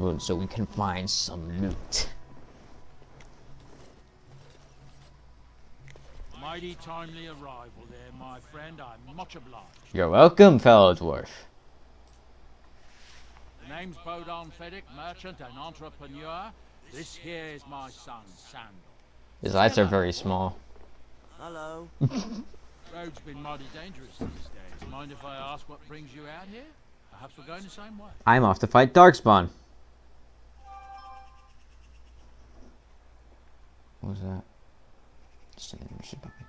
ruins so we can find some loot. Mighty timely arrival there, my friend. I'm much obliged. You're welcome, fellow dwarf. The name's Bodon Feddick, merchant and entrepreneur. This here is my son, Sandal. His eyes are very small. Hello. Road's been mighty dangerous these days. Mind if I ask what brings you out here? Perhaps we're going the same way. I'm off to fight Darkspawn. What was that? Just an membership button.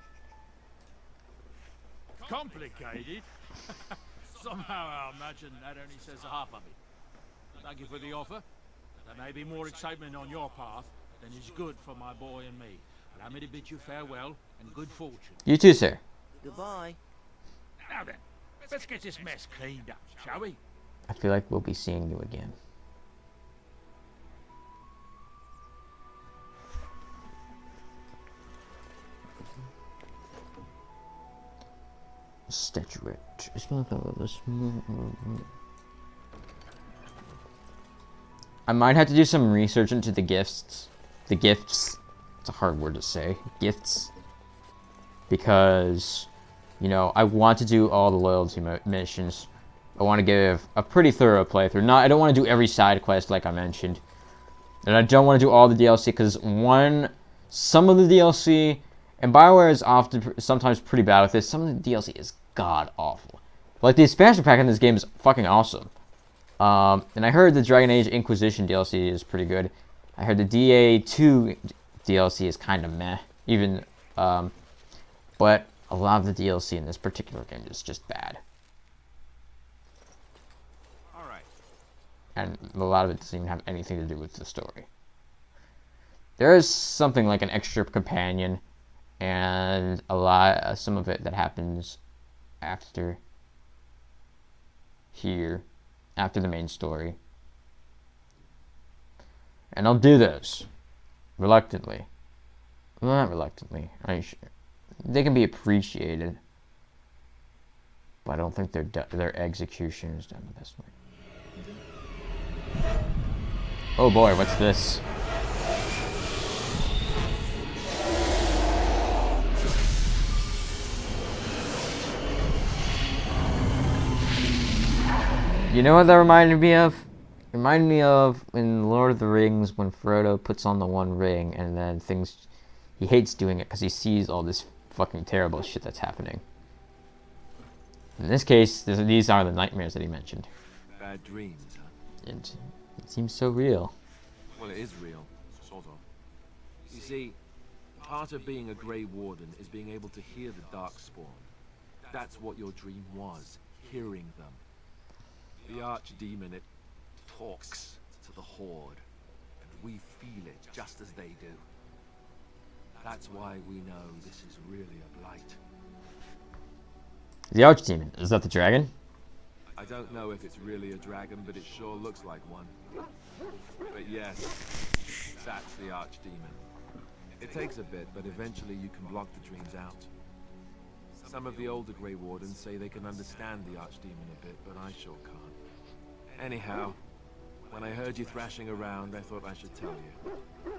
Complicated? Somehow I imagine that only says half of it. Thank you for the offer. There may be more excitement on your path than is good for my boy and me. Allow me to bid you farewell and good fortune. You too, sir. Goodbye. Now then, let's get this mess cleaned up, shall we? I feel like we'll be seeing you again. Statuette. I might have to do some research into the gifts. The gifts. It's a hard word to say. Gifts. Because, you know, I want to do all the loyalty missions. I want to give a pretty thorough playthrough. I don't want to do every side quest like I mentioned. And I don't want to do all the DLC because some of the DLC, and BioWare is sometimes pretty bad with this. Some of the DLC is god awful. Like the expansion pack in this game is fucking awesome. And I heard the Dragon Age Inquisition DLC is pretty good. I heard the DA2 DLC is kind of meh. Even, but a lot of the DLC in this particular game is just bad. Alright. And a lot of it doesn't even have anything to do with the story. There is something like an extra companion, and some of it that happens after here, after the main story. And I'll do those reluctantly. Well, not reluctantly. They can be appreciated, but I don't think their execution is done the best way. Oh boy, what's this? You know what that reminded me of? It reminded me of in Lord of the Rings when Frodo puts on the One Ring and then he hates doing it because he sees all this fucking terrible shit that's happening. In this case, these are the nightmares that he mentioned. Bad dreams, huh? And it seems so real. Well, it is real, sort of. You see, part of being a Grey Warden is being able to hear the Darkspawn. That's what your dream was, hearing them. The Archdemon, it talks to the Horde, and we feel it just as they do. That's why we know this is really a blight. The Archdemon, is that the dragon? I don't know if it's really a dragon, but it sure looks like one. But yes, that's the Archdemon. It takes a bit, but eventually you can block the dreams out. Some of the older Grey Wardens say they can understand the Archdemon a bit, but I sure can't. Anyhow, when I heard you thrashing around, I thought I should tell you.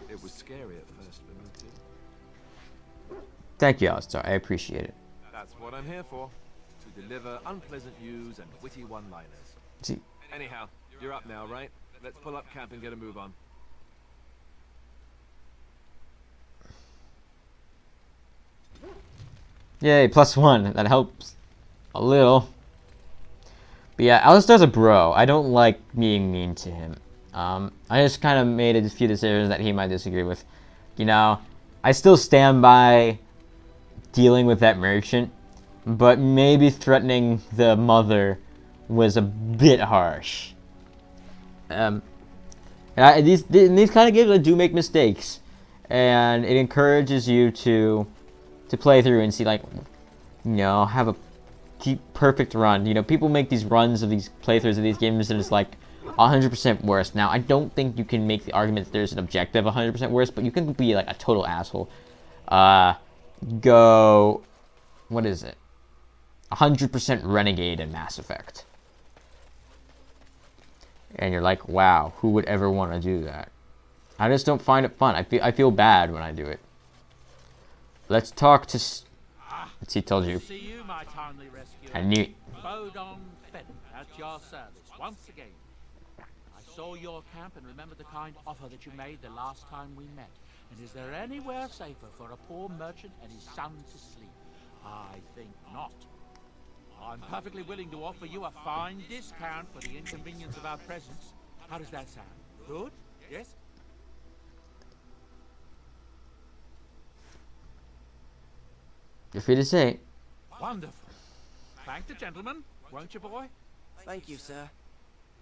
It was scary at first, but me too. Thank you, Alistair. I appreciate it. That's what I'm here for. To deliver unpleasant news and witty one-liners. See, Anyhow, you're up now, right? Let's pull up camp and get a move on. yay, +1. That helps a little. But yeah, Alistair's a bro. I don't like being mean to him. I just kind of made a few decisions that he might disagree with. You know, I still stand by dealing with that merchant, but maybe threatening the mother was a bit harsh. In these kind of games, I do make mistakes, and it encourages you to play through and see, like, you know, have a perfect run. You know, people make these runs of these playthroughs of these games and it's like 100% worse. Now, I don't think you can make the argument that there's an objective 100% worse, but you can be like a total asshole. Go, what is it? 100% Renegade in Mass Effect. And you're like, wow, who would ever want to do that? I just don't find it fun. I feel bad when I do it. Let's talk to... He told you. See you, my timely rescuer. I knew it. Bodon Fenton at your service once again. I saw your camp and remember the kind offer that you made the last time we met. And is there anywhere safer for a poor merchant and his son to sleep? I think not. I'm perfectly willing to offer you a fine discount for the inconvenience of our presence. How does that sound? Good? Yes? You're free to say. Wonderful. Thank the gentleman, won't you, boy? Thank you, sir.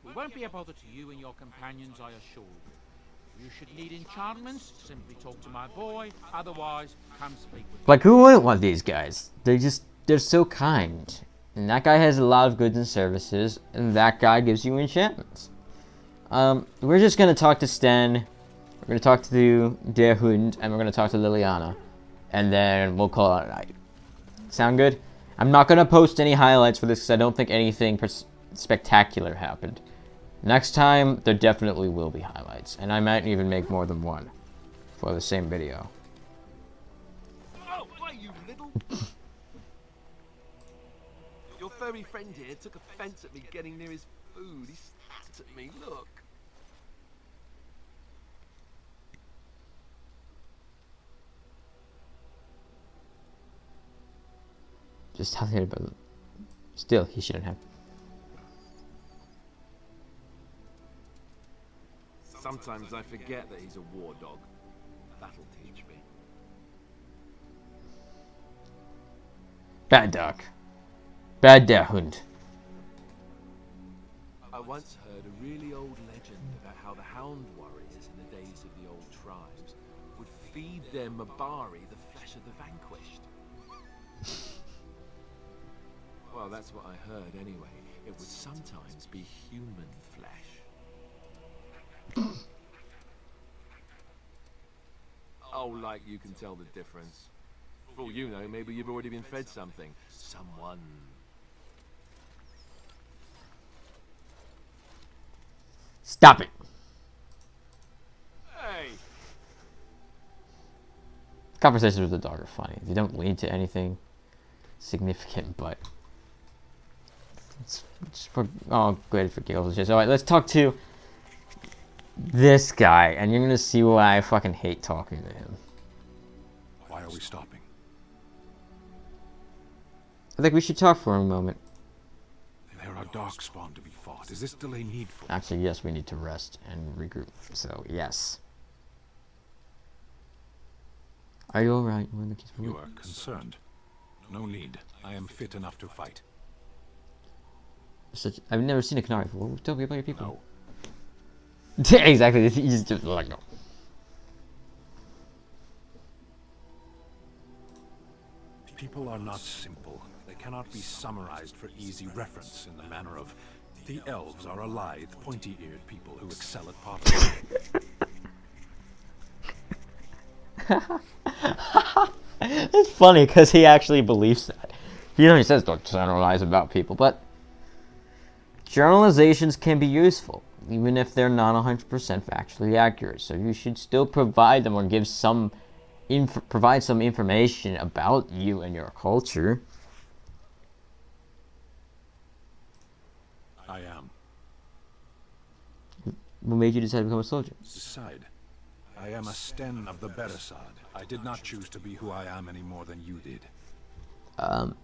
We won't be a bother to you and your companions, I assure you. You should need enchantments, simply talk to my boy. Otherwise, come speak with me. Like, who wouldn't want these guys? They're so kind. And that guy has a lot of goods and services, and that guy gives you enchantments. We're just gonna talk to Sten, we're gonna talk to Der Hund, and we're gonna talk to Liliana. And then we'll call it a night. Sound good? I'm not gonna post any highlights for this because I don't think anything spectacular happened. Next time, there definitely will be highlights, and I might even make more than one for the same video. Oh, why, you little... Your furry friend here took offense at me getting near his food. He spat at me, look. Just tell him about it. Still, he shouldn't have. Sometimes I forget that he's a war dog. That'll teach me. Bad dog. Bad Der Hund. I once heard a really old legend about how the hound warriors in the days of the old tribes would feed their Mabari the flesh of the vanquished. Well, that's what I heard anyway. It would sometimes be human flesh. Oh, like you can tell the difference. For all you know, maybe you've already been fed something. Someone. Stop it. Hey! Conversations with the dog are funny. They don't lead to anything significant, but it's for good for giggles. Just alright. Let's talk to this guy, and you're gonna see why I fucking hate talking to him. Why are we stopping? I think we should talk for a moment. There are darkspawn to be fought. Is this delay needful? Actually, yes, we need to rest and regroup. So, yes. Are you alright? You are concerned. No need. I am fit enough to fight. I've never seen a Canary before. Tell me about your people. No. Exactly. He's just like, no. People are not simple. They cannot be summarized for easy reference in the manner of the elves are a lithe, pointy-eared people who excel at pottery. It's funny because he actually believes that. You know, he says don't generalize about people, but generalizations can be useful, even if they're not 100% factually accurate. So you should still provide them or give some, provide some information about you and your culture. I am. What made you decide to become a soldier? Decide. I am a Sten of the Beresad. I did not choose to be who I am any more than you did. The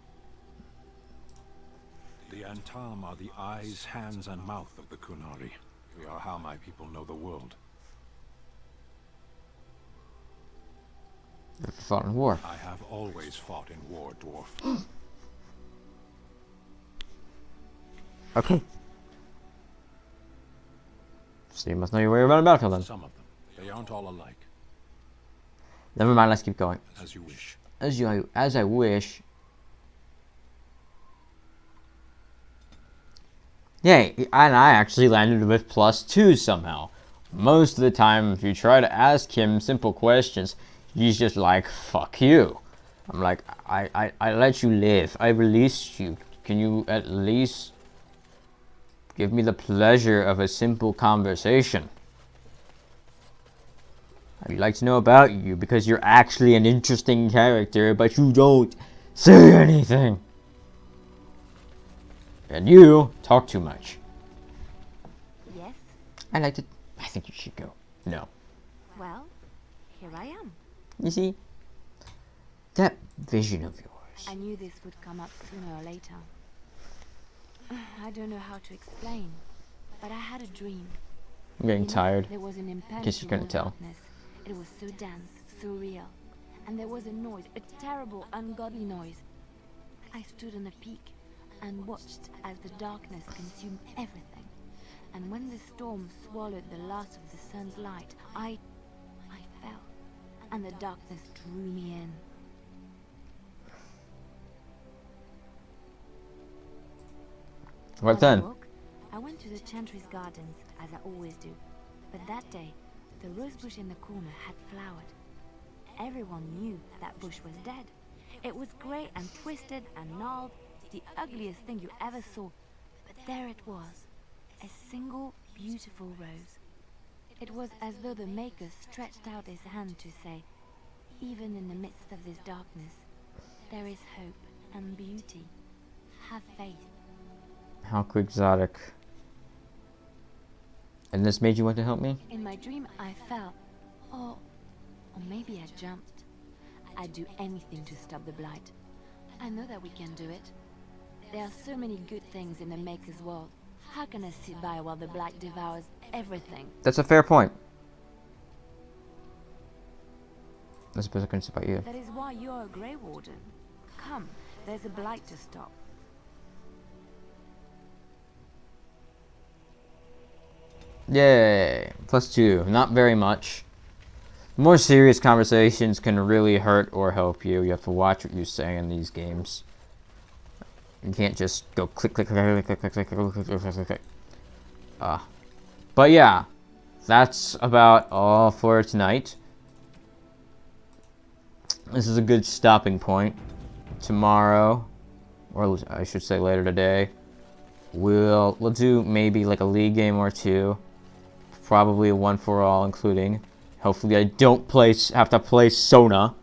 Antam are the eyes, hands, and mouth of the Kunari. We are how my people know the world. Never fought in war. I have always fought in war, dwarf. Okay. So you must know your way around a battlefield then. Some of them. They aren't all alike. Never mind, let's keep going. As you wish. As I wish. Yay, and I actually landed with +2 somehow. Most of the time, if you try to ask him simple questions, he's just like, fuck you. I'm like, I let you live. I released you. Can you at least Give me the pleasure of a simple conversation. I'd like to know about you because you're actually an interesting character, but you don't say anything. And you talk too much. Yes? I think you should go. No. Well, here I am. You see? That vision of yours. I knew this would come up sooner or later. I don't know how to explain, but I had a dream. I'm getting tired. There was an Guess you couldn't impenetrable tell. darkness. It was so dense, so real. And there was a noise, a terrible, ungodly noise. I stood on a peak and watched as the darkness consumed everything. And when the storm swallowed the last of the sun's light, I fell, and the darkness drew me in. What As I then? woke, I went to the Chantry's gardens, as I always do. But that day, the rose bush in the corner had flowered. Everyone knew that bush was dead. It was grey and twisted and gnarled, the ugliest thing you ever saw. But there it was, a single beautiful rose. It was as though the Maker stretched out his hand to say, even in the midst of this darkness, there is hope and beauty. Have faith. How quixotic. And this made you want to help me? In my dream, I fell. Or maybe I jumped. I'd do anything to stop the blight. I know that we can do it. There are so many good things in the Maker's world. How can I sit by while the blight devours everything? That's a fair point. I suppose I couldn't sit by you. That is why you're a Grey Warden. Come, there's a blight to stop. Yay. +2. Not very much. More serious conversations can really hurt or help you. You have to watch what you say in these games. You can't just go click, click, click, click, click, click, click, click, click, click, click. But yeah, that's about all for tonight. This is a good stopping point. Tomorrow, or I should say later today, we'll do maybe like a league game or two. Probably a 1-for-all, including. Hopefully, I don't have to play Sona,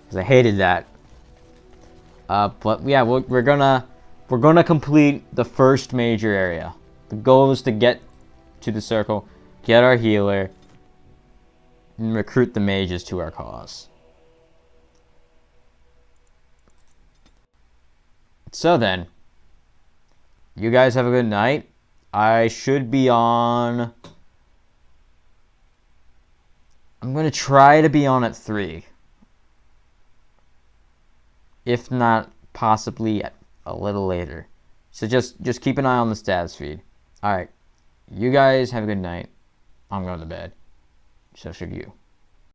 because I hated that. But yeah, we're gonna complete the first major area. The goal is to get to the circle, get our healer, and recruit the mages to our cause. So then, you guys have a good night. I should be on... I'm going to try to be on at 3. If not, possibly a little later. So just keep an eye on the stats feed. Alright, you guys have a good night. I'm going to bed. So should you.